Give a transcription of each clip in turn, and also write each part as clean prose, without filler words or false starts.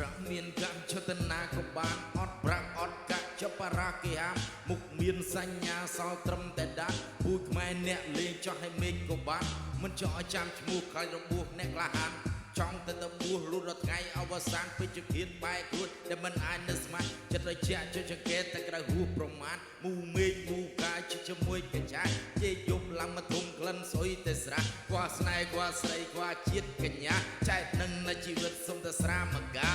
ប្រាក់មានកម្មចតនាក៏បានអត់ប្រាក់អត់កាក់ចបរាគេហាមុខមានសញ្ញាសល់ត្រឹមតែដាច់ពូជខ្មែរអ្នកលេងចោះឲ្យមេឃក៏បានមិនចោះឲ្យចាំឈ្មោះខ្លាចរបួសអ្នកក្លាហានចង់ទៅបួសលូតដល់ថ្ងៃអវសានពេជ្រឃាតបែកគ្រួតដែលមិនអាចនឹកស្មានចិត្តត្រជាក់ចុចចង្កេតតែក្រៅហួសប្រមាណមូមេឃមូកាយជាមួយកញ្ចាជេយប់ឡើងមកធំក្លិនស្អុយតែស្រះខ្វះស្នេហ៍ខ្វះស្រីខ្វះជាតិកញ្ញាចែកនឹងនៃជីវិតសុំតែស្រាមកា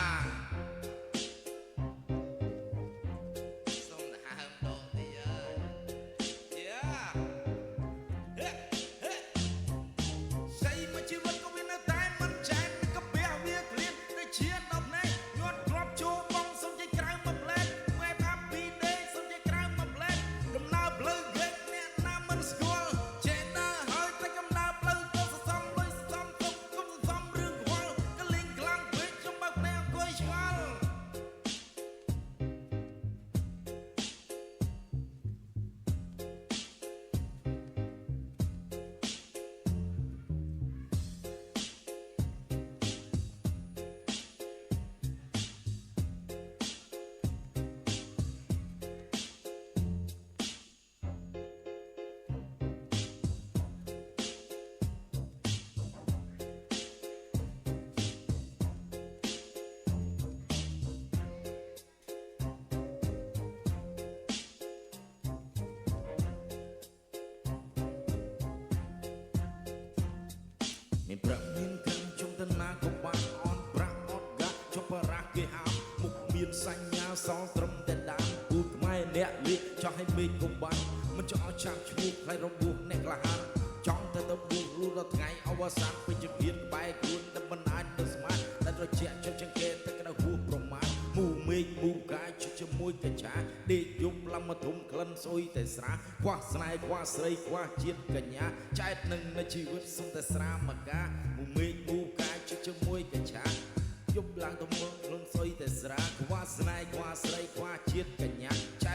មានប្រាក់មានកម្មជុំតណាក៏បានអន់ប្រាក់អត់កាក់ចុះបរាគេហាមុខមានសញ្ញាសល់ត្រឹមតែដានពូខ្មែរអ្នកលៀកចោះឲ្យមេឃក៏បានមិនចោះឲ្យចាំឈ្មោះខ្លាចរបួសអ្នកក្លាហានចង់ទៅបួសលូតដល់ថ្ងៃអវសានពេជ្រឃាតក្បែរខ្លួនតែមិនអាចទៅស្មានតែត្រជាក់ចុចចង្កេតតែក្រៅហួសប្រមាណមូមេឃមូកាយជាមួយកញ្ឆាដេកយប់ឡើងមកធំក្លិនស្អុយតែស្រះខ្វះស្នេហ៍ខ្វះស្រីខ្វះជាតិកញ្ញាចែកនឹងនៃជីវិតសុំតែស្រាមកាមូមេឃមូកាយជាមួយកញ្ឆាយប់ឡើងទៅមើលខ្លួនស្អុយតែស្រះខ្វះស្នេហ៍ខ្វះស្រីខ្វះជាតិកញ្ញាច